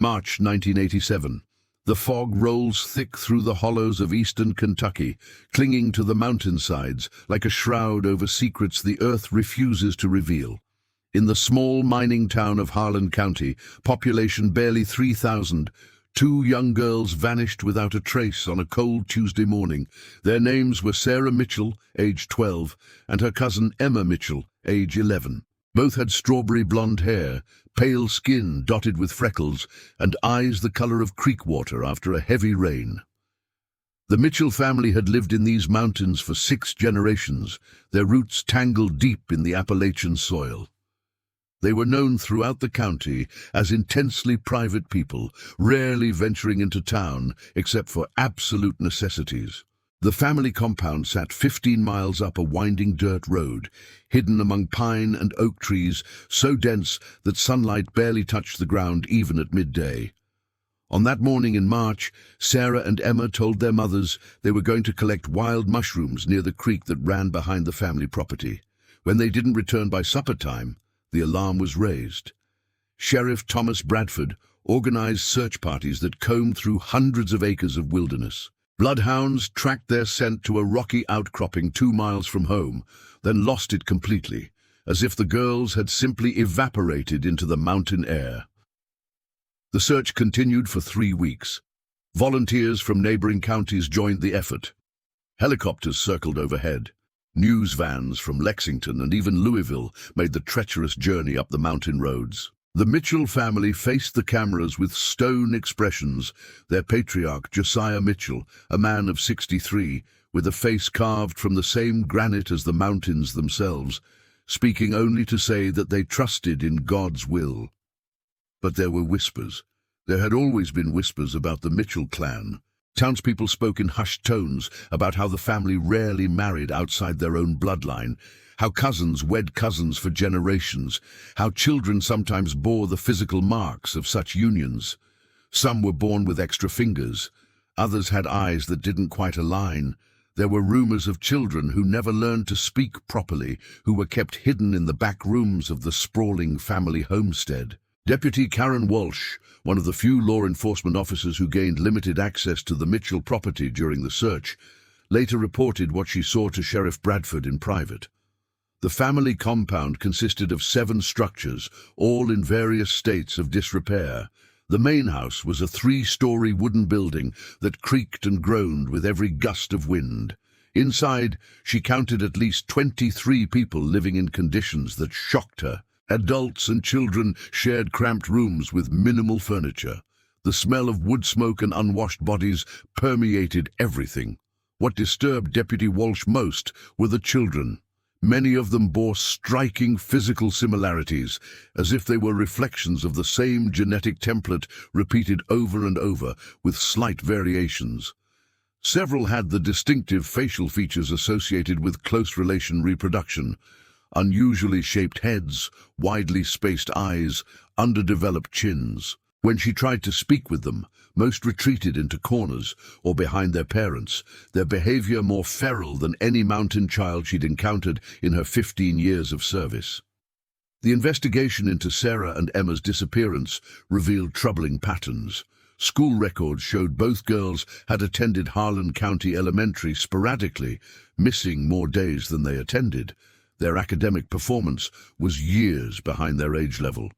March 1987. The fog rolls thick through the hollows of eastern Kentucky, clinging to the mountainsides like a shroud over secrets the earth refuses to reveal. In the small mining town of Harlan County, population barely 3,000, two young girls vanished without a trace on a cold Tuesday morning. Their names were Sarah Mitchell, age 12, and her cousin Emma Mitchell, age 11. Both had strawberry blonde hair, pale skin dotted with freckles, and eyes the color of creek water after a heavy rain. The Mitchell family had lived in these mountains for 6 generations, their roots tangled deep in the Appalachian soil. They were known throughout the county as intensely private people, rarely venturing into town except for absolute necessities. The family compound sat 15 miles up a winding dirt road, hidden among pine and oak trees so dense that sunlight barely touched the ground even at midday. On that morning in March, Sarah and Emma told their mothers they were going to collect wild mushrooms near the creek that ran behind the family property. When they didn't return by supper time, the alarm was raised. Sheriff Thomas Bradford organized search parties that combed through hundreds of acres of wilderness. Bloodhounds tracked their scent to a rocky outcropping 2 miles from home, then lost it completely, as if the girls had simply evaporated into the mountain air. The search continued for 3 weeks. Volunteers from neighboring counties joined the effort. Helicopters circled overhead. News vans from Lexington and even Louisville made the treacherous journey up the mountain roads. The Mitchell family faced the cameras with stone expressions, their patriarch Josiah Mitchell, a man of 63, with a face carved from the same granite as the mountains themselves, speaking only to say that they trusted in God's will. But there were whispers. There had always been whispers about the Mitchell clan. Townspeople spoke in hushed tones about how the family rarely married outside their own bloodline, how cousins wed cousins for generations, how children sometimes bore the physical marks of such unions. Some were born with extra fingers, others had eyes that didn't quite align. There were rumors of children who never learned to speak properly, who were kept hidden in the back rooms of the sprawling family homestead. Deputy Karen Walsh, one of the few law enforcement officers who gained limited access to the Mitchell property during the search, later reported what she saw to Sheriff Bradford in private. The family compound consisted of 7 structures, all in various states of disrepair. The main house was a 3-story wooden building that creaked and groaned with every gust of wind. Inside, she counted at least 23 people living in conditions that shocked her. Adults and children shared cramped rooms with minimal furniture. The smell of wood smoke and unwashed bodies permeated everything. What disturbed Deputy Walsh most were the children. Many of them bore striking physical similarities, as if they were reflections of the same genetic template repeated over and over, with slight variations. Several had the distinctive facial features associated with close relation reproduction: unusually shaped heads, widely spaced eyes, underdeveloped chins. When she tried to speak with them, most retreated into corners or behind their parents, their behavior more feral than any mountain child she'd encountered in her 15 years of service. The investigation into Sarah and Emma's disappearance revealed troubling patterns. School records showed both girls had attended Harlan County Elementary sporadically, missing more days than they attended. Their academic performance was years behind their age level.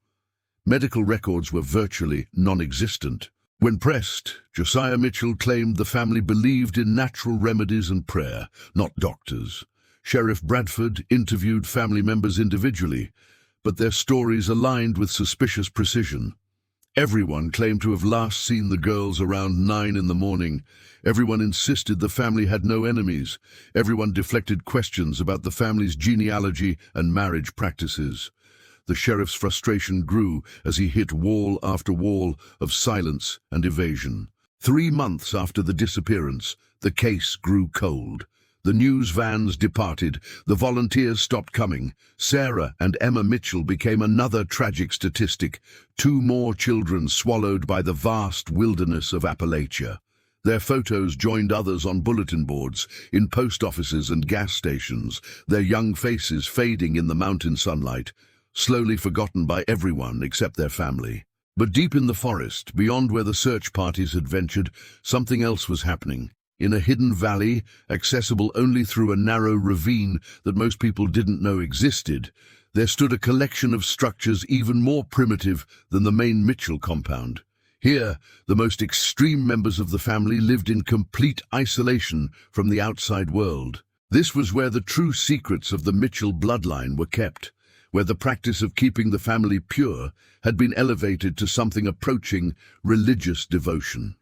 Medical records were virtually non-existent. When pressed, Josiah Mitchell claimed the family believed in natural remedies and prayer, not doctors. Sheriff Bradford interviewed family members individually, but their stories aligned with suspicious precision. Everyone claimed to have last seen the girls around 9 in the morning. Everyone insisted the family had no enemies. Everyone deflected questions about the family's genealogy and marriage practices. The sheriff's frustration grew as he hit wall after wall of silence and evasion. 3 months after the disappearance, the case grew cold. The news vans departed, the volunteers stopped coming. Sarah and Emma Mitchell became another tragic statistic, 2 more children swallowed by the vast wilderness of Appalachia. Their photos joined others on bulletin boards, in post offices and gas stations, their young faces fading in the mountain sunlight, slowly forgotten by everyone except their family. But deep in the forest, beyond where the search parties had ventured, something else was happening. In a hidden valley, accessible only through a narrow ravine that most people didn't know existed, there stood a collection of structures even more primitive than the main Mitchell compound. Here, the most extreme members of the family lived in complete isolation from the outside world. This was where the true secrets of the Mitchell bloodline were kept, where the practice of keeping the family pure had been elevated to something approaching religious devotion.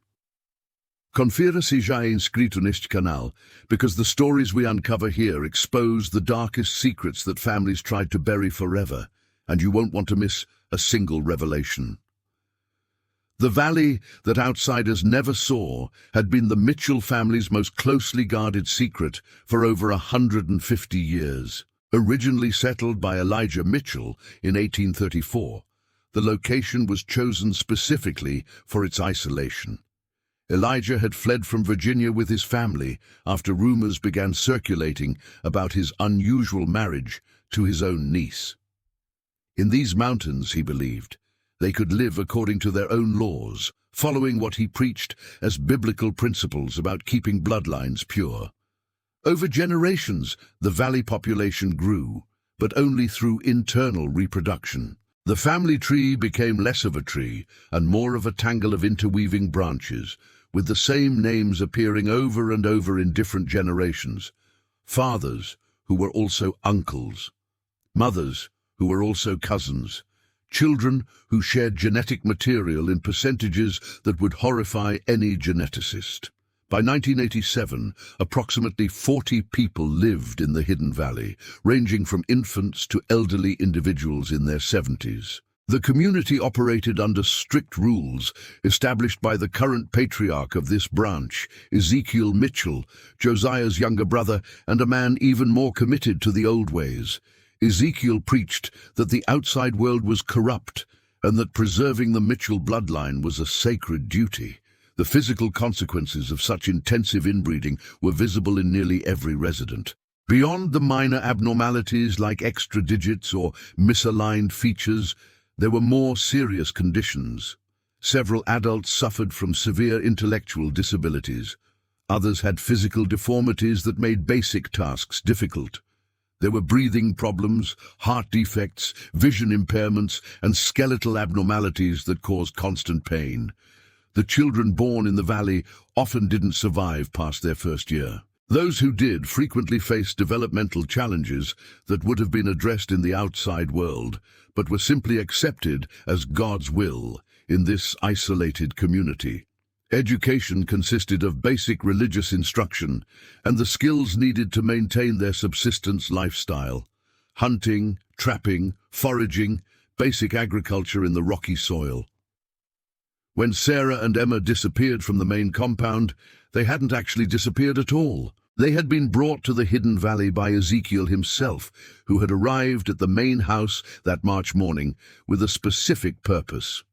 Confira-se já inscrito neste canal, because the stories we uncover here expose the darkest secrets that families tried to bury forever, and you won't want to miss a single revelation. The valley that outsiders never saw had been the Mitchell family's most closely guarded secret for over 150 years. Originally settled by Elijah Mitchell in 1834, the location was chosen specifically for its isolation. Elijah had fled from Virginia with his family after rumors began circulating about his unusual marriage to his own niece. In these mountains, he believed, they could live according to their own laws, following what he preached as biblical principles about keeping bloodlines pure. Over generations, the valley population grew, but only through internal reproduction. The family tree became less of a tree and more of a tangle of interweaving branches, with the same names appearing over and over in different generations. Fathers, who were also uncles. Mothers, who were also cousins. Children who shared genetic material in percentages that would horrify any geneticist. By 1987, approximately 40 people lived in the Hidden Valley, ranging from infants to elderly individuals in their 70s. The community operated under strict rules established by the current patriarch of this branch, Ezekiel Mitchell, Josiah's younger brother, and a man even more committed to the old ways. Ezekiel preached that the outside world was corrupt and that preserving the Mitchell bloodline was a sacred duty. The physical consequences of such intensive inbreeding were visible in nearly every resident. Beyond the minor abnormalities like extra digits or misaligned features, there were more serious conditions. Several adults suffered from severe intellectual disabilities. Others had physical deformities that made basic tasks difficult. There were breathing problems, heart defects, vision impairments, and skeletal abnormalities that caused constant pain. The children born in the valley often didn't survive past their first year. Those who did frequently faced developmental challenges that would have been addressed in the outside world, but were simply accepted as God's will in this isolated community. Education consisted of basic religious instruction and the skills needed to maintain their subsistence lifestyle: hunting, trapping, foraging, basic agriculture in the rocky soil. When Sarah and Emma disappeared from the main compound, they hadn't actually disappeared at all. They had been brought to the Hidden Valley by Ezekiel himself, who had arrived at the main house that March morning with a specific purpose.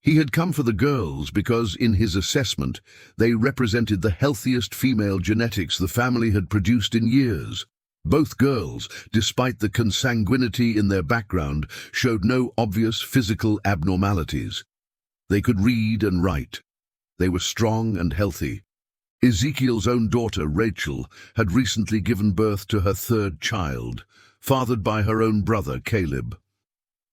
He had come for the girls because, in his assessment, they represented the healthiest female genetics the family had produced in years. Both girls, despite the consanguinity in their background, showed no obvious physical abnormalities. They could read and write. They were strong and healthy. Ezekiel's own daughter, Rachel, had recently given birth to her third child, fathered by her own brother, Caleb.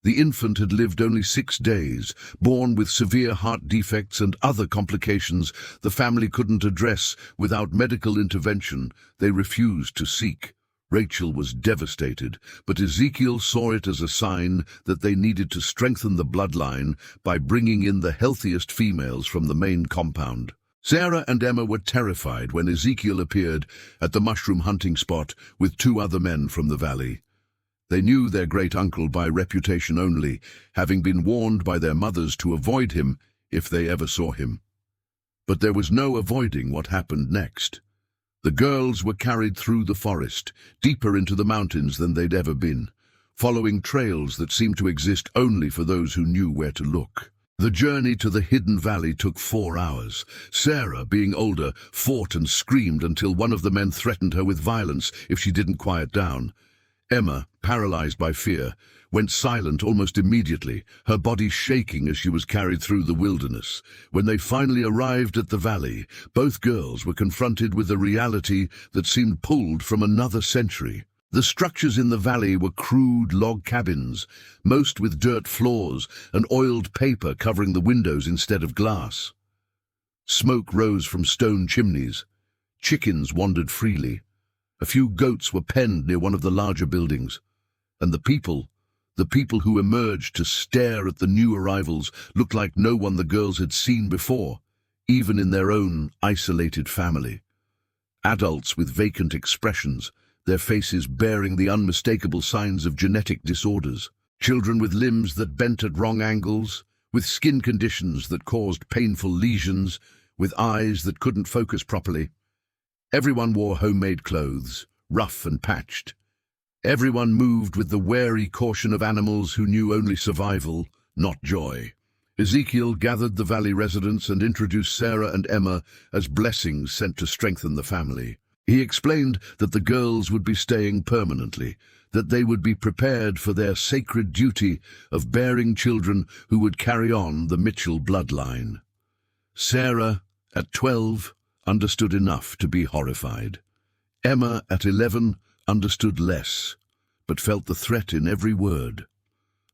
The infant had lived only 6 days, born with severe heart defects and other complications the family couldn't address without medical intervention they refused to seek. Rachel was devastated, but Ezekiel saw it as a sign that they needed to strengthen the bloodline by bringing in the healthiest females from the main compound. Sarah and Emma were terrified when Ezekiel appeared at the mushroom hunting spot with 2 other men from the valley. They knew their great-uncle by reputation only, having been warned by their mothers to avoid him if they ever saw him. But there was no avoiding what happened next. The girls were carried through the forest, deeper into the mountains than they'd ever been, following trails that seemed to exist only for those who knew where to look. The journey to the Hidden Valley took 4 hours. Sarah, being older, fought and screamed until one of the men threatened her with violence if she didn't quiet down. Emma, paralyzed by fear, went silent almost immediately, her body shaking as she was carried through the wilderness. When they finally arrived at the valley, both girls were confronted with a reality that seemed pulled from another century. The structures in the valley were crude log cabins, most with dirt floors and oiled paper covering the windows instead of glass. Smoke rose from stone chimneys. Chickens wandered freely. A few goats were penned near one of the larger buildings. And the people who emerged to stare at the new arrivals, looked like no one the girls had seen before, even in their own isolated family. Adults with vacant expressions, their faces bearing the unmistakable signs of genetic disorders. Children with limbs that bent at wrong angles, with skin conditions that caused painful lesions, with eyes that couldn't focus properly. Everyone wore homemade clothes, rough and patched. Everyone moved with the wary caution of animals who knew only survival, not joy. Ezekiel gathered the valley residents and introduced Sarah and Emma as blessings sent to strengthen the family. He explained that the girls would be staying permanently, that they would be prepared for their sacred duty of bearing children who would carry on the Mitchell bloodline. Sarah, at 12, understood enough to be horrified. Emma, at 11, understood less, but felt the threat in every word.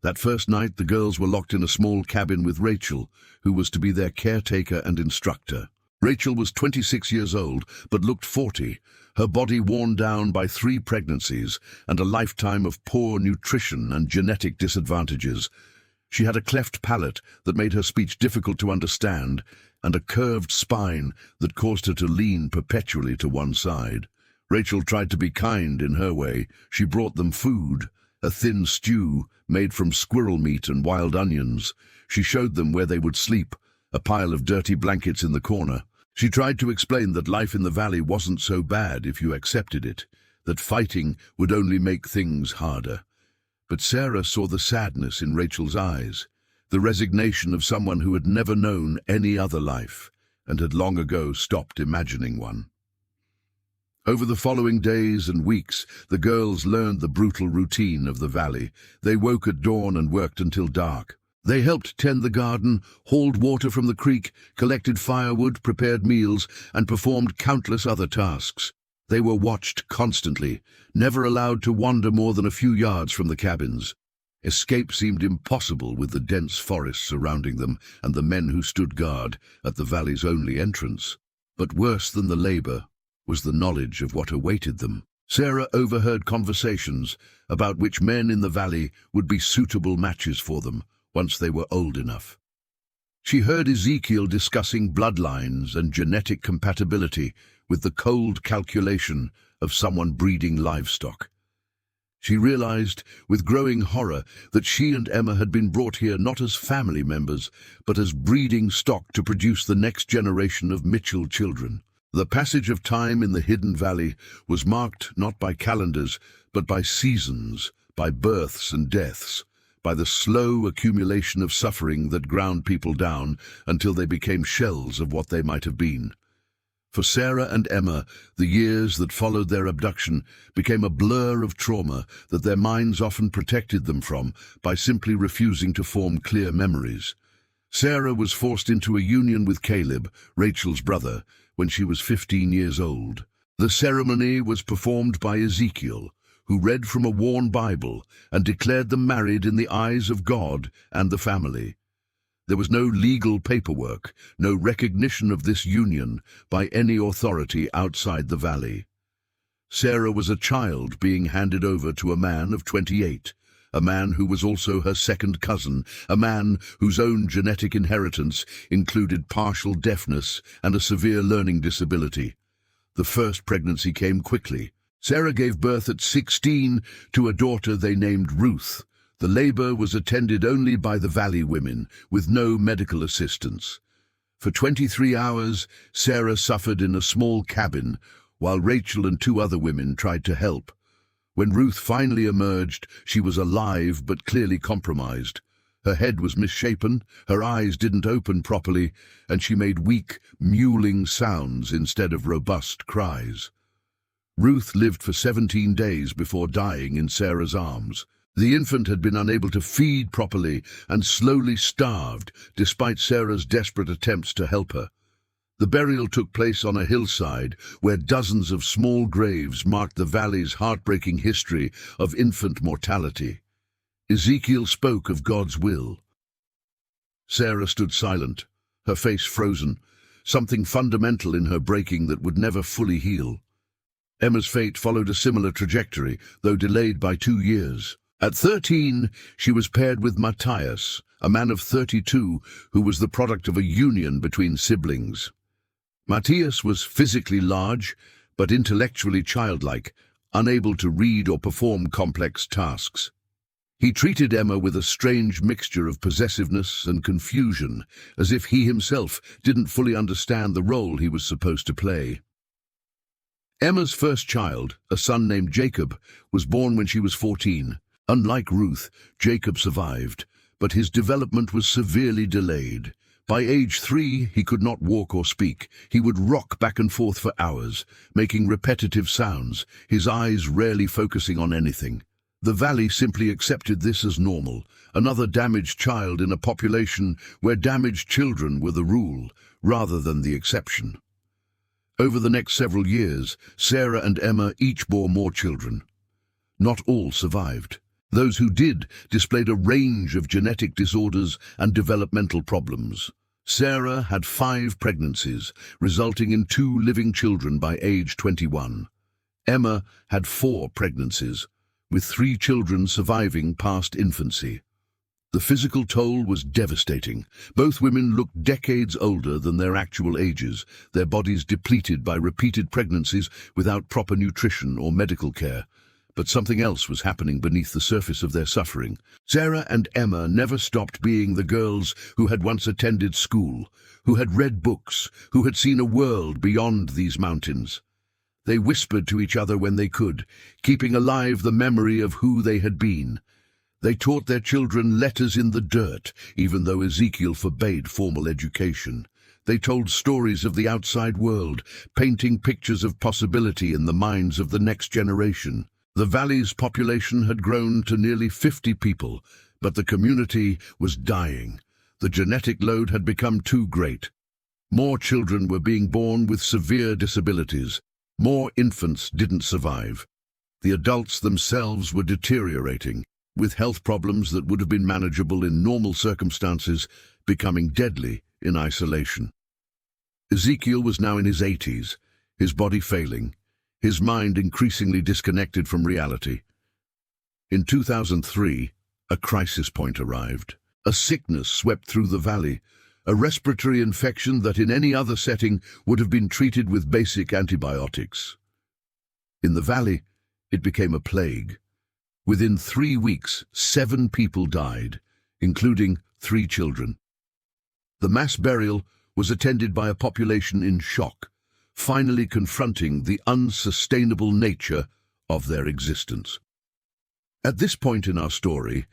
That first night, the girls were locked in a small cabin with Rachel, who was to be their caretaker and instructor. Rachel was 26 years old, but looked 40, her body worn down by 3 pregnancies and a lifetime of poor nutrition and genetic disadvantages. She had a cleft palate that made her speech difficult to understand, and a curved spine that caused her to lean perpetually to one side. Rachel tried to be kind in her way. She brought them food, a thin stew made from squirrel meat and wild onions. She showed them where they would sleep, a pile of dirty blankets in the corner. She tried to explain that life in the valley wasn't so bad if you accepted it, that fighting would only make things harder. But Sarah saw the sadness in Rachel's eyes, the resignation of someone who had never known any other life and had long ago stopped imagining one. Over the following days and weeks, the girls learned the brutal routine of the valley. They woke at dawn and worked until dark. They helped tend the garden, hauled water from the creek, collected firewood, prepared meals, and performed countless other tasks. They were watched constantly, never allowed to wander more than a few yards from the cabins. Escape seemed impossible with the dense forests surrounding them and the men who stood guard at the valley's only entrance. But worse than the labor was the knowledge of what awaited them. Sarah overheard conversations about which men in the valley would be suitable matches for them once they were old enough. She heard Ezekiel discussing bloodlines and genetic compatibility with the cold calculation of someone breeding livestock. She realized with growing horror that she and Emma had been brought here not as family members, but as breeding stock to produce the next generation of Mitchell children. The passage of time in the hidden valley was marked not by calendars, but by seasons, by births and deaths, by the slow accumulation of suffering that ground people down until they became shells of what they might have been. For Sarah and Emma, the years that followed their abduction became a blur of trauma that their minds often protected them from by simply refusing to form clear memories. Sarah was forced into a union with Caleb, Rachel's brother, when she was 15 years old. The ceremony was performed by Ezekiel, who read from a worn Bible and declared them married in the eyes of God and the family. There was no legal paperwork, no recognition of this union by any authority outside the valley. Sarah was a child being handed over to a man of 28, a man who was also her second cousin, a man whose own genetic inheritance included partial deafness and a severe learning disability. The first pregnancy came quickly. Sarah gave birth at 16 to a daughter they named Ruth. The labor was attended only by the valley women, with no medical assistance. For 23 hours, Sarah suffered in a small cabin, while Rachel and 2 other women tried to help. When Ruth finally emerged, she was alive but clearly compromised. Her head was misshapen, her eyes didn't open properly, and she made weak, mewling sounds instead of robust cries. Ruth lived for 17 days before dying in Sarah's arms. The infant had been unable to feed properly and slowly starved, despite Sarah's desperate attempts to help her. The burial took place on a hillside where dozens of small graves marked the valley's heartbreaking history of infant mortality. Ezekiel spoke of God's will. Sarah stood silent, her face frozen, something fundamental in her breaking that would never fully heal. Emma's fate followed a similar trajectory, though delayed by 2 years. At 13, she was paired with Matthias, a man of 32 who was the product of a union between siblings. Matthias was physically large, but intellectually childlike, unable to read or perform complex tasks. He treated Emma with a strange mixture of possessiveness and confusion, as if he himself didn't fully understand the role he was supposed to play. Emma's first child, a son named Jacob, was born when she was 14. Unlike Ruth, Jacob survived, but his development was severely delayed. By age 3, he could not walk or speak. He would rock back and forth for hours, making repetitive sounds, his eyes rarely focusing on anything. The valley simply accepted this as normal, another damaged child in a population where damaged children were the rule, rather than the exception. Over the next several years, Sarah and Emma each bore more children. Not all survived. Those who did displayed a range of genetic disorders and developmental problems. Sarah had 5 pregnancies, resulting in 2 living children by age 21. Emma had 4 pregnancies, with 3 children surviving past infancy. The physical toll was devastating. Both women looked decades older than their actual ages, their bodies depleted by repeated pregnancies without proper nutrition or medical care. But something else was happening beneath the surface of their suffering. Sarah and Emma never stopped being the girls who had once attended school, who had read books, who had seen a world beyond these mountains. They whispered to each other when they could, keeping alive the memory of who they had been. They taught their children letters in the dirt, even though Ezekiel forbade formal education. They told stories of the outside world, painting pictures of possibility in the minds of the next generation. The valley's population had grown to nearly 50 people, but the community was dying. The genetic load had become too great. More children were being born with severe disabilities. More infants didn't survive. The adults themselves were deteriorating, with health problems that would have been manageable in normal circumstances becoming deadly in isolation. Ezekiel was now in his 80s, his body failing, his mind increasingly disconnected from reality. In 2003, a crisis point arrived. A sickness swept through the valley, a respiratory infection that in any other setting would have been treated with basic antibiotics. In the valley, it became a plague. Within 3 weeks, 7 people died, including 3 children. The mass burial was attended by a population in shock, finally confronting the unsustainable nature of their existence. At this point in our story,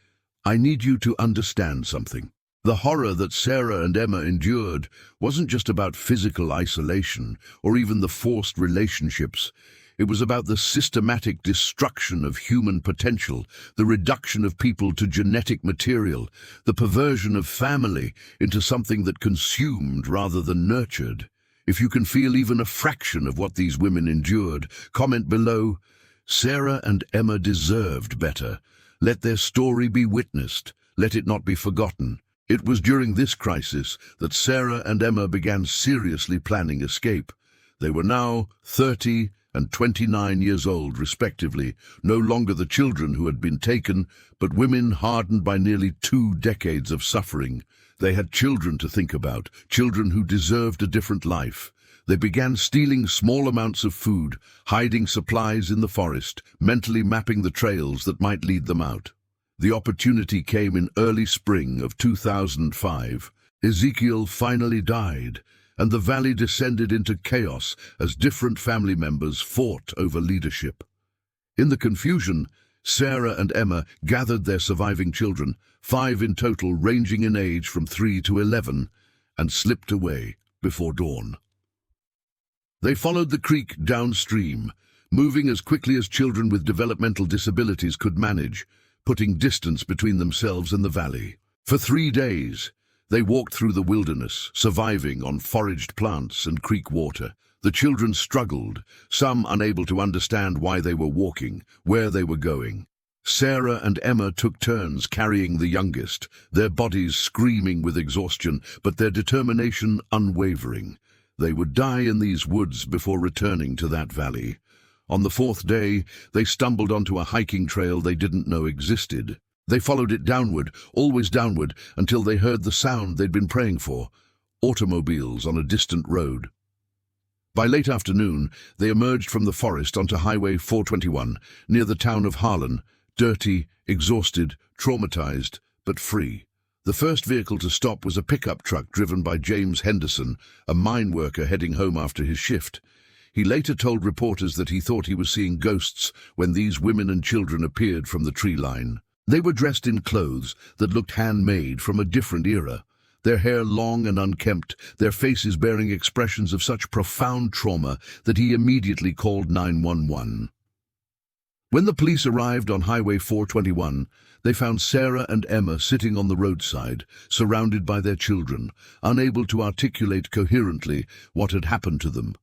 I need you to understand something. The horror that Sarah and Emma endured wasn't just about physical isolation or even the forced relationships. It was about the systematic destruction of human potential, the reduction of people to genetic material, the perversion of family into something that consumed rather than nurtured. If you can feel even a fraction of what these women endured, comment below. Sarah and Emma deserved better. Let their story be witnessed. Let it not be forgotten. It was during this crisis that Sarah and Emma began seriously planning escape. They were now 30 and 29 years old, respectively, no longer the children who had been taken, but women hardened by nearly 2 decades of suffering. They had children to think about, children who deserved a different life. They began stealing small amounts of food, hiding supplies in the forest, mentally mapping the trails that might lead them out. The opportunity came in early spring of 2005. Ezekiel finally died, and the valley descended into chaos as different family members fought over leadership. In the confusion, Sarah and Emma gathered their surviving children, 5 in total ranging in age from 3 to 11, and slipped away before dawn. They followed the creek downstream, moving as quickly as children with developmental disabilities could manage, putting distance between themselves and the valley. For 3 days, they walked through the wilderness, surviving on foraged plants and creek water. The children struggled, some unable to understand why they were walking, where they were going. Sarah and Emma took turns carrying the youngest, their bodies screaming with exhaustion, but their determination unwavering. They would die in these woods before returning to that valley. On the 4th day, they stumbled onto a hiking trail they didn't know existed. They followed it downward, always downward, until they heard the sound they'd been praying for: automobiles on a distant road. By late afternoon, they emerged from the forest onto Highway 421, near the town of Harlan, dirty, exhausted, traumatized, but free. The first vehicle to stop was a pickup truck driven by James Henderson, a mine worker heading home after his shift. He later told reporters that he thought he was seeing ghosts when these women and children appeared from the tree line. They were dressed in clothes that looked handmade from a different era, their hair long and unkempt, their faces bearing expressions of such profound trauma that he immediately called 911. When the police arrived on Highway 421, they found Sarah and Emma sitting on the roadside, surrounded by their children, unable to articulate coherently what had happened to them.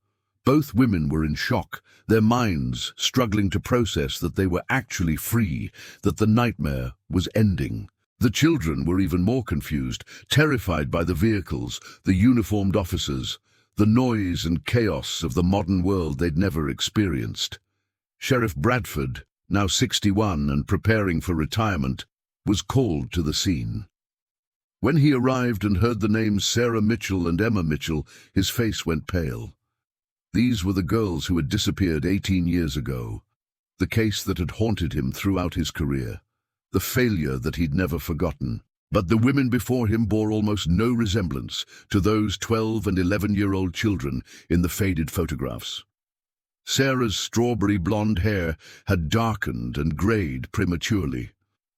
Both women were in shock, their minds struggling to process that they were actually free, that the nightmare was ending. The children were even more confused, terrified by the vehicles, the uniformed officers, the noise and chaos of the modern world they'd never experienced. Sheriff Bradford, now 61 and preparing for retirement, was called to the scene. When he arrived and heard the names Sarah Mitchell and Emma Mitchell, his face went pale. These were the girls who had disappeared 18 years ago, the case that had haunted him throughout his career, the failure that he'd never forgotten. But the women before him bore almost no resemblance to those 12- and 11-year-old children in the faded photographs. Sarah's strawberry blonde hair had darkened and grayed prematurely.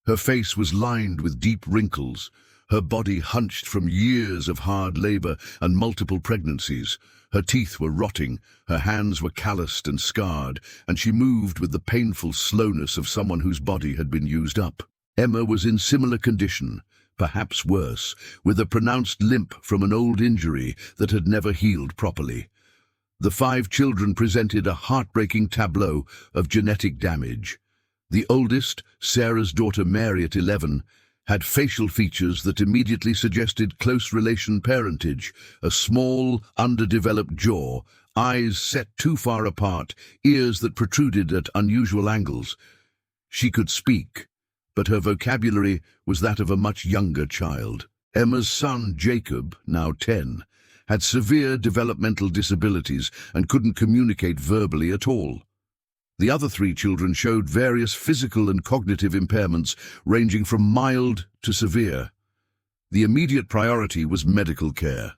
Her face was lined with deep wrinkles, her body hunched from years of hard labor and multiple pregnancies. Her teeth were rotting, her hands were calloused and scarred, and she moved with the painful slowness of someone whose body had been used up. Emma was in similar condition, perhaps worse, with a pronounced limp from an old injury that had never healed properly. The 5 children presented a heartbreaking tableau of genetic damage. The oldest, Sarah's daughter Mary at 11, had facial features that immediately suggested close relation parentage: a small, underdeveloped jaw, eyes set too far apart, ears that protruded at unusual angles. She could speak, but her vocabulary was that of a much younger child. Emma's son, Jacob, now 10, had severe developmental disabilities and couldn't communicate verbally at all. The other 3 children showed various physical and cognitive impairments ranging from mild to severe. The immediate priority was medical care.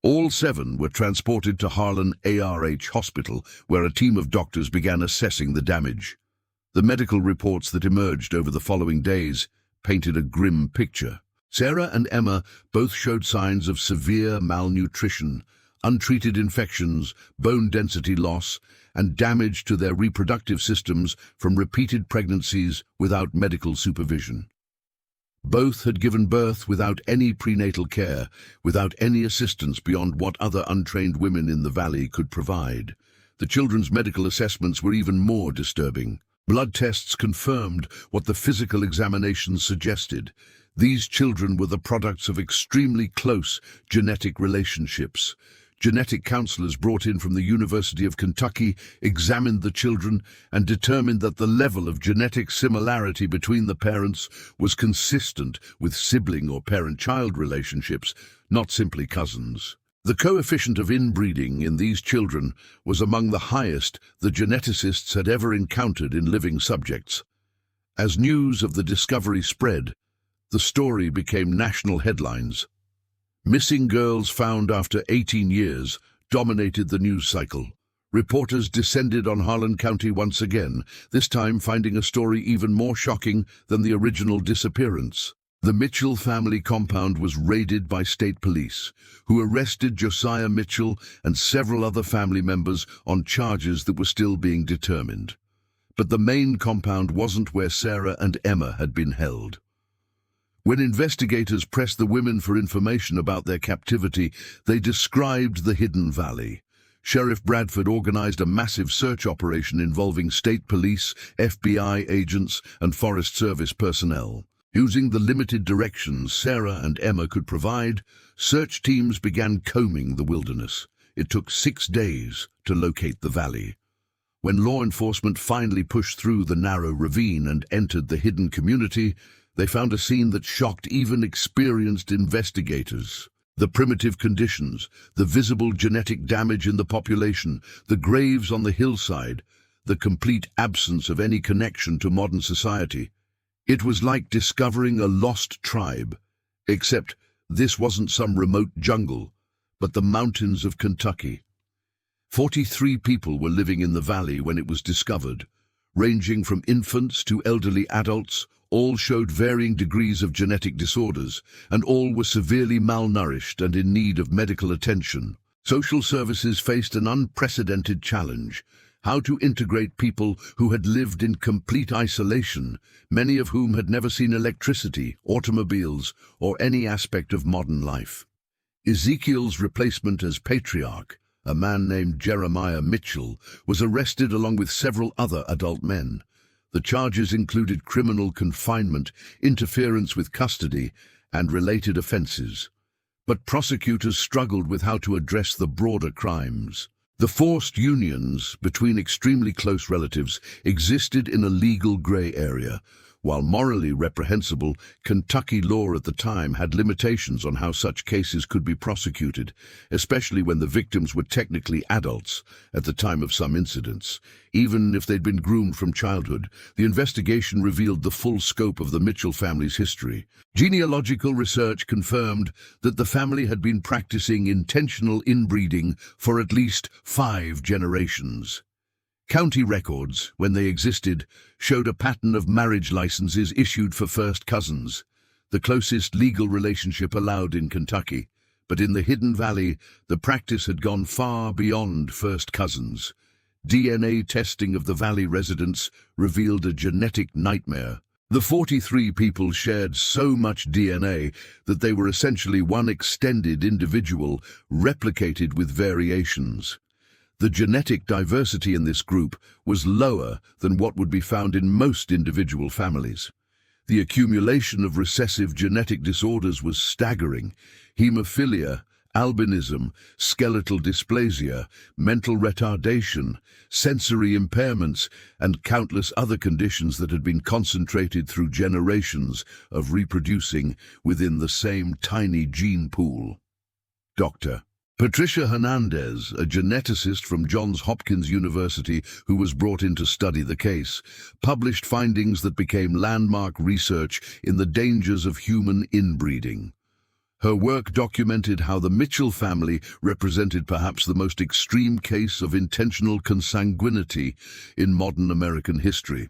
All 7 were transported to Harlan ARH Hospital, where a team of doctors began assessing the damage. The medical reports that emerged over the following days painted a grim picture. Sarah and Emma both showed signs of severe malnutrition, untreated infections, bone density loss, and damage to their reproductive systems from repeated pregnancies without medical supervision. Both had given birth without any prenatal care, without any assistance beyond what other untrained women in the valley could provide. The children's medical assessments were even more disturbing. Blood tests confirmed what the physical examinations suggested. These children were the products of extremely close genetic relationships. Genetic counselors brought in from the University of Kentucky examined the children and determined that the level of genetic similarity between the parents was consistent with sibling or parent-child relationships, not simply cousins. The coefficient of inbreeding in these children was among the highest the geneticists had ever encountered in living subjects. As news of the discovery spread, the story became national headlines. Missing girls found after 18 years dominated the news cycle. Reporters descended on Harlan County once again, this time finding a story even more shocking than the original disappearance. The Mitchell family compound was raided by state police, who arrested Josiah Mitchell and several other family members on charges that were still being determined. But the main compound wasn't where Sarah and Emma had been held. When investigators pressed the women for information about their captivity, they described the hidden valley. Sheriff Bradford organized a massive search operation involving state police, FBI agents, and Forest Service personnel. Using the limited directions Sarah and Emma could provide, search teams began combing the wilderness. It took 6 days to locate the valley. When law enforcement finally pushed through the narrow ravine and entered the hidden community, they found a scene that shocked even experienced investigators. The primitive conditions, the visible genetic damage in the population, the graves on the hillside, the complete absence of any connection to modern society. It was like discovering a lost tribe, except this wasn't some remote jungle, but the mountains of Kentucky. 43 people were living in the valley when it was discovered, ranging from infants to elderly adults. All showed varying degrees of genetic disorders, and all were severely malnourished and in need of medical attention. Social services faced an unprecedented challenge: how to integrate people who had lived in complete isolation, many of whom had never seen electricity, automobiles, or any aspect of modern life. Ezekiel's replacement as patriarch, a man named Jeremiah Mitchell, was arrested along with several other adult men. The charges included criminal confinement, interference with custody, and related offenses. But prosecutors struggled with how to address the broader crimes. The forced unions between extremely close relatives existed in a legal gray area. While morally reprehensible, Kentucky law at the time had limitations on how such cases could be prosecuted, especially when the victims were technically adults at the time of some incidents. Even if they'd been groomed from childhood, the investigation revealed the full scope of the Mitchell family's history. Genealogical research confirmed that the family had been practicing intentional inbreeding for at least 5 generations. County records, when they existed, showed a pattern of marriage licenses issued for first cousins, the closest legal relationship allowed in Kentucky. But in the Hidden Valley, the practice had gone far beyond first cousins. DNA testing of the valley residents revealed a genetic nightmare. The 43 people shared so much DNA that they were essentially one extended individual, replicated with variations. The genetic diversity in this group was lower than what would be found in most individual families. The accumulation of recessive genetic disorders was staggering: hemophilia, albinism, skeletal dysplasia, mental retardation, sensory impairments, and countless other conditions that had been concentrated through generations of reproducing within the same tiny gene pool. Dr. Patricia Hernandez, a geneticist from Johns Hopkins University who was brought in to study the case, published findings that became landmark research in the dangers of human inbreeding. Her work documented how the Mitchell family represented perhaps the most extreme case of intentional consanguinity in modern American history.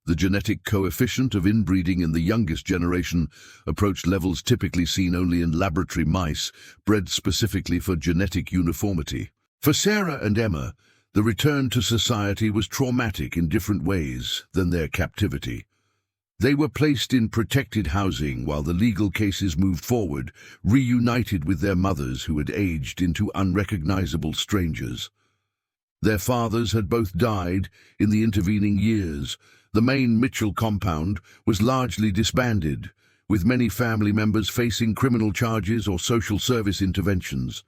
The genetic coefficient of inbreeding in the youngest generation approached levels typically seen only in laboratory mice, bred specifically for genetic uniformity. For Sarah and Emma, the return to society was traumatic in different ways than their captivity. They were placed in protected housing while the legal cases moved forward, reunited with their mothers who had aged into unrecognizable strangers. Their fathers had both died in the intervening years. The main Mitchell compound was largely disbanded, with many family members facing criminal charges or social service interventions.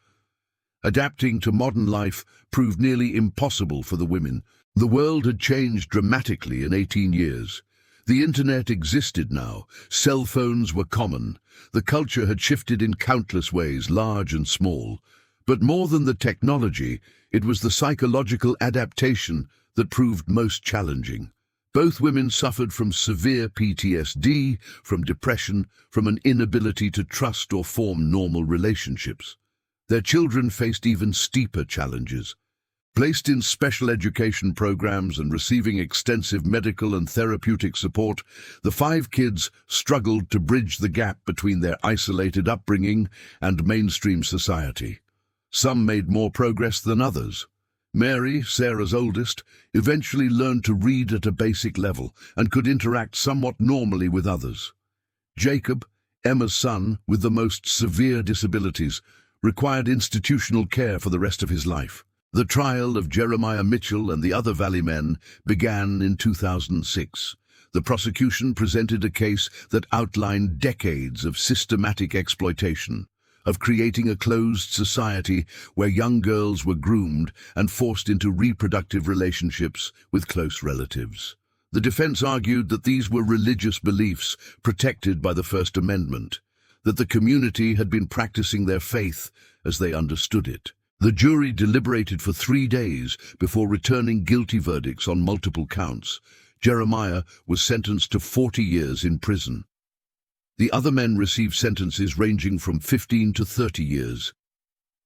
Adapting to modern life proved nearly impossible for the women. The world had changed dramatically in 18 years. The internet existed now. Cell phones were common. The culture had shifted in countless ways, large and small. But more than the technology, it was the psychological adaptation that proved most challenging. Both women suffered from severe PTSD, from depression, from an inability to trust or form normal relationships. Their children faced even steeper challenges. Placed in special education programs and receiving extensive medical and therapeutic support, the 5 kids struggled to bridge the gap between their isolated upbringing and mainstream society. Some made more progress than others. Mary, Sarah's oldest, eventually learned to read at a basic level and could interact somewhat normally with others. Jacob, Emma's son, with the most severe disabilities, required institutional care for the rest of his life. The trial of Jeremiah Mitchell and the other Valley men began in 2006. The prosecution presented a case that outlined decades of systematic exploitation, of creating a closed society where young girls were groomed and forced into reproductive relationships with close relatives. The defense argued that these were religious beliefs protected by the First Amendment, that the community had been practicing their faith as they understood it. The jury deliberated for 3 days before returning guilty verdicts on multiple counts. Jeremiah was sentenced to 40 years in prison. The other men received sentences ranging from 15 to 30 years.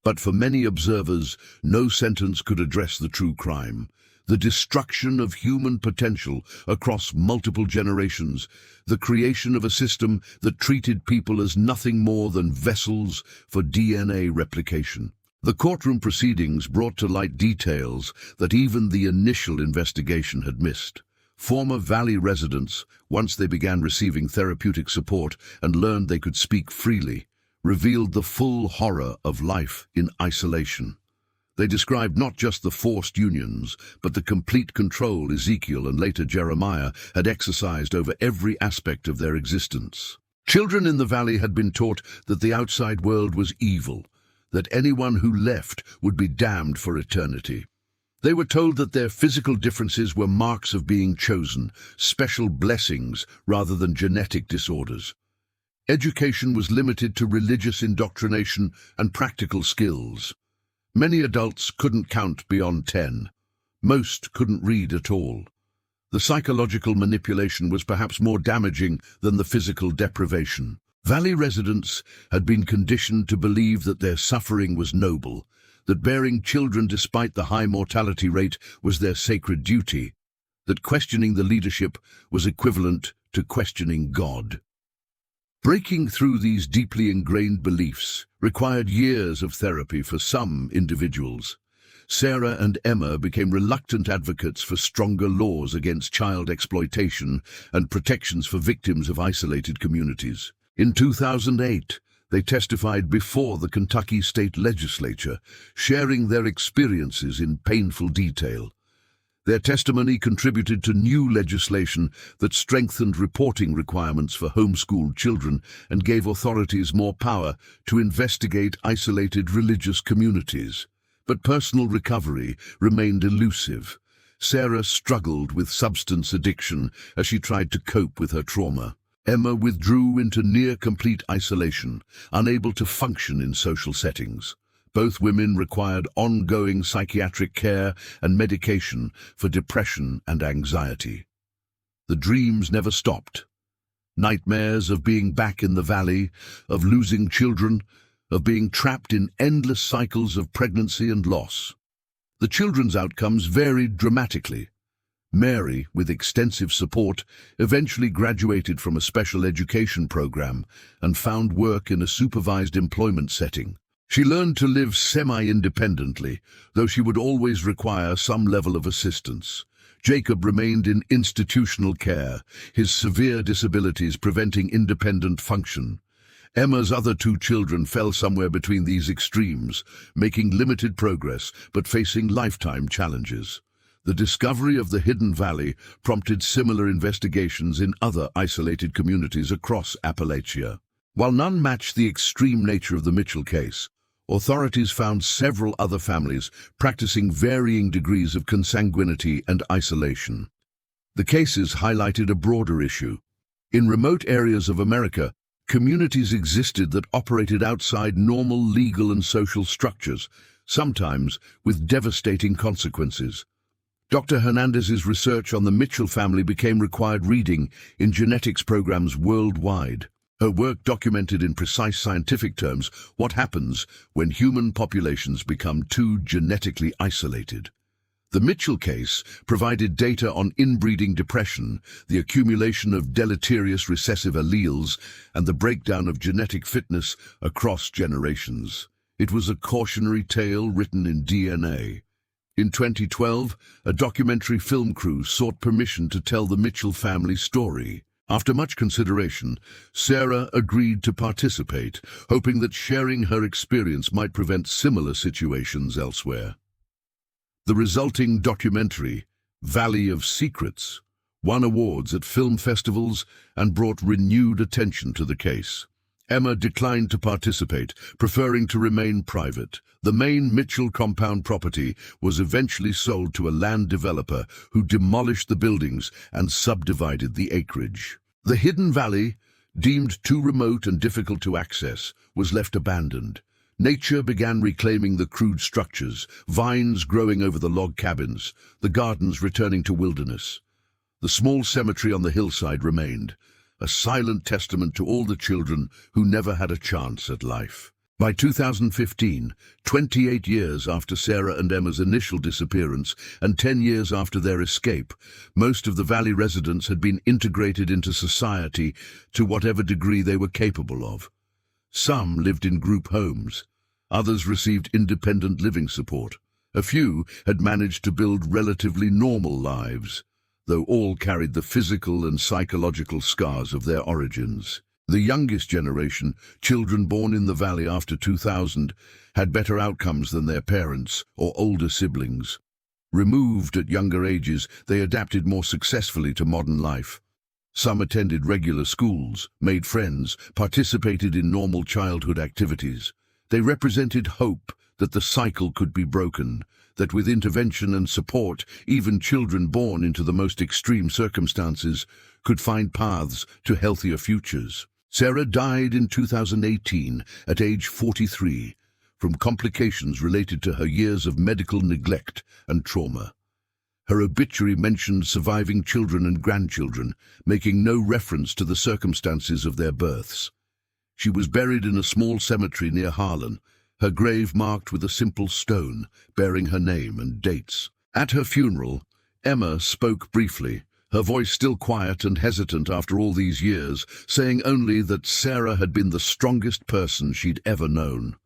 But for many observers, no sentence could address the true crime. The destruction of human potential across multiple generations, the creation of a system that treated people as nothing more than vessels for DNA replication. The courtroom proceedings brought to light details that even the initial investigation had missed. Former Valley residents, once they began receiving therapeutic support and learned they could speak freely, revealed the full horror of life in isolation. They described not just the forced unions, but the complete control Ezekiel and later Jeremiah had exercised over every aspect of their existence. Children in the valley had been taught that the outside world was evil, that anyone who left would be damned for eternity. They were told that their physical differences were marks of being chosen, special blessings rather than genetic disorders. Education was limited to religious indoctrination and practical skills. Many adults couldn't count beyond 10. Most couldn't read at all. The psychological manipulation was perhaps more damaging than the physical deprivation. Valley residents had been conditioned to believe that their suffering was noble, that bearing children despite the high mortality rate was their sacred duty, that questioning the leadership was equivalent to questioning God. Breaking through these deeply ingrained beliefs required years of therapy for some individuals. Sarah and Emma became reluctant advocates for stronger laws against child exploitation and protections for victims of isolated communities. In 2008, they testified before the Kentucky State Legislature, sharing their experiences in painful detail. Their testimony contributed to new legislation that strengthened reporting requirements for homeschooled children and gave authorities more power to investigate isolated religious communities. But personal recovery remained elusive. Sarah struggled with substance addiction as she tried to cope with her trauma. Emma withdrew into near-complete isolation, unable to function in social settings. Both women required ongoing psychiatric care and medication for depression and anxiety. The dreams never stopped. Nightmares of being back in the valley, of losing children, of being trapped in endless cycles of pregnancy and loss. The children's outcomes varied dramatically. Mary, with extensive support, eventually graduated from a special education program and found work in a supervised employment setting. She learned to live semi-independently, though she would always require some level of assistance. Jacob remained in institutional care, his severe disabilities preventing independent function. Emma's other 2 children fell somewhere between these extremes, making limited progress but facing lifetime challenges. The discovery of the Hidden Valley prompted similar investigations in other isolated communities across Appalachia. While none matched the extreme nature of the Mitchell case, authorities found several other families practicing varying degrees of consanguinity and isolation. The cases highlighted a broader issue. In remote areas of America, communities existed that operated outside normal legal and social structures, sometimes with devastating consequences. Dr. Hernandez's research on the Mitchell family became required reading in genetics programs worldwide. Her work documented in precise scientific terms what happens when human populations become too genetically isolated. The Mitchell case provided data on inbreeding depression, the accumulation of deleterious recessive alleles, and the breakdown of genetic fitness across generations. It was a cautionary tale written in DNA. In 2012, a documentary film crew sought permission to tell the Mitchell family story. After much consideration, Sarah agreed to participate, hoping that sharing her experience might prevent similar situations elsewhere. The resulting documentary, Valley of Secrets, won awards at film festivals and brought renewed attention to the case. Emma declined to participate, preferring to remain private. The main Mitchell compound property was eventually sold to a land developer who demolished the buildings and subdivided the acreage. The hidden valley, deemed too remote and difficult to access, was left abandoned. Nature began reclaiming the crude structures, vines growing over the log cabins, the gardens returning to wilderness. The small cemetery on the hillside remained, a silent testament to all the children who never had a chance at life. By 2015, 28 years after Sarah and Emma's initial disappearance and 10 years after their escape, most of the valley residents had been integrated into society to whatever degree they were capable of. Some lived in group homes. Others received independent living support. A few had managed to build relatively normal lives, though all carried the physical and psychological scars of their origins. The youngest generation, children born in the valley after 2000, had better outcomes than their parents or older siblings. Removed at younger ages, they adapted more successfully to modern life. Some attended regular schools, made friends, participated in normal childhood activities. They represented hope that the cycle could be broken, that with intervention and support, even children born into the most extreme circumstances could find paths to healthier futures. Sarah died in 2018 at age 43 from complications related to her years of medical neglect and trauma. Her obituary mentioned surviving children and grandchildren, making no reference to the circumstances of their births. She was buried in a small cemetery near Harlan, her grave marked with a simple stone bearing her name and dates. At her funeral, Emma spoke briefly, her voice still quiet and hesitant after all these years, saying only that Sarah had been the strongest person she'd ever known.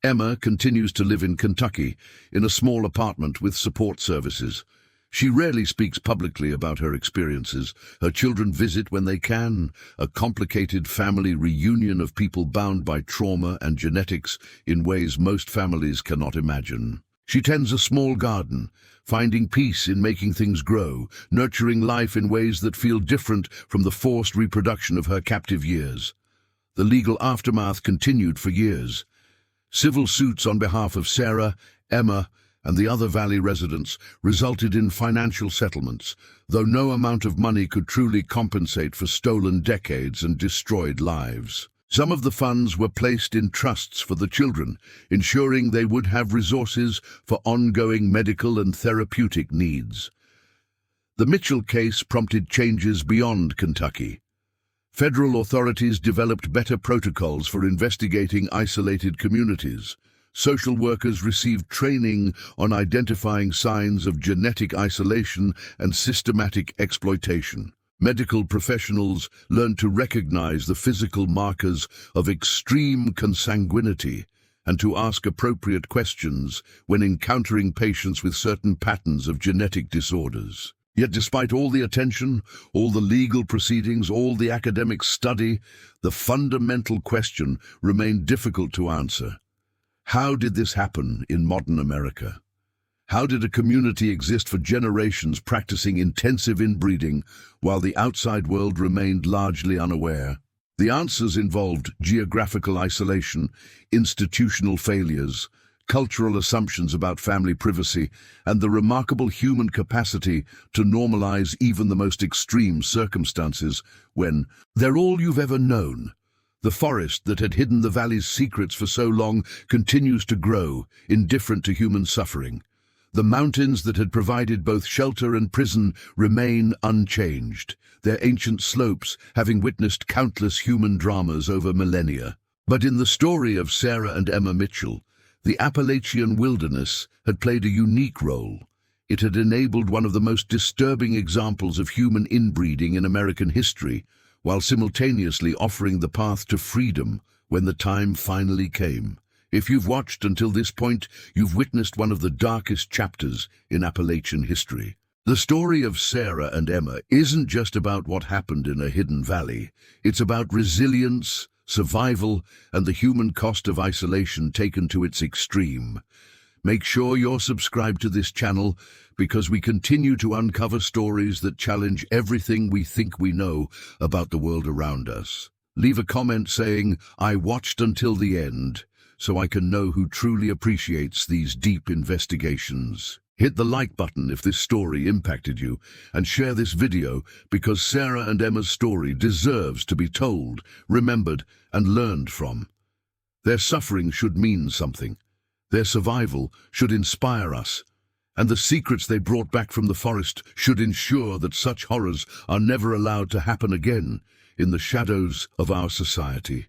Emma continues to live in Kentucky, in a small apartment with support services. She rarely speaks publicly about her experiences. Her children visit when they can, a complicated family reunion of people bound by trauma and genetics in ways most families cannot imagine. She tends a small garden, finding peace in making things grow, nurturing life in ways that feel different from the forced reproduction of her captive years. The legal aftermath continued for years. Civil suits on behalf of Sarah, Emma, and the other valley residents resulted in financial settlements, though no amount of money could truly compensate for stolen decades and destroyed lives. Some of the funds were placed in trusts for the children, ensuring they would have resources for ongoing medical and therapeutic needs. The Mitchell case prompted changes beyond Kentucky. Federal authorities developed better protocols for investigating isolated communities. Social workers received training on identifying signs of genetic isolation and systematic exploitation. Medical professionals learned to recognize the physical markers of extreme consanguinity and to ask appropriate questions when encountering patients with certain patterns of genetic disorders. Yet despite all the attention, all the legal proceedings, all the academic study, the fundamental question remained difficult to answer. How did this happen in modern America? How did a community exist for generations practicing intensive inbreeding while the outside world remained largely unaware? The answers involved geographical isolation, institutional failures, cultural assumptions about family privacy, and the remarkable human capacity to normalize even the most extreme circumstances when they're all you've ever known. The forest that had hidden the valley's secrets for so long continues to grow, indifferent to human suffering. The mountains that had provided both shelter and prison remain unchanged, their ancient slopes having witnessed countless human dramas over millennia. But in the story of Sarah and Emma Mitchell, the Appalachian wilderness had played a unique role. It had enabled one of the most disturbing examples of human inbreeding in American history, while simultaneously offering the path to freedom when the time finally came. If you've watched until this point, you've witnessed one of the darkest chapters in Appalachian history. The story of Sarah and Emma isn't just about what happened in a hidden valley. It's about resilience, survival, and the human cost of isolation taken to its extreme. Make sure you're subscribed to this channel because we continue to uncover stories that challenge everything we think we know about the world around us. Leave a comment saying, "I watched until the end," so I can know who truly appreciates these deep investigations. Hit the like button if this story impacted you, and share this video because Sarah and Emma's story deserves to be told, remembered, and learned from. Their suffering should mean something. Their survival should inspire us, and the secrets they brought back from the forest should ensure that such horrors are never allowed to happen again in the shadows of our society.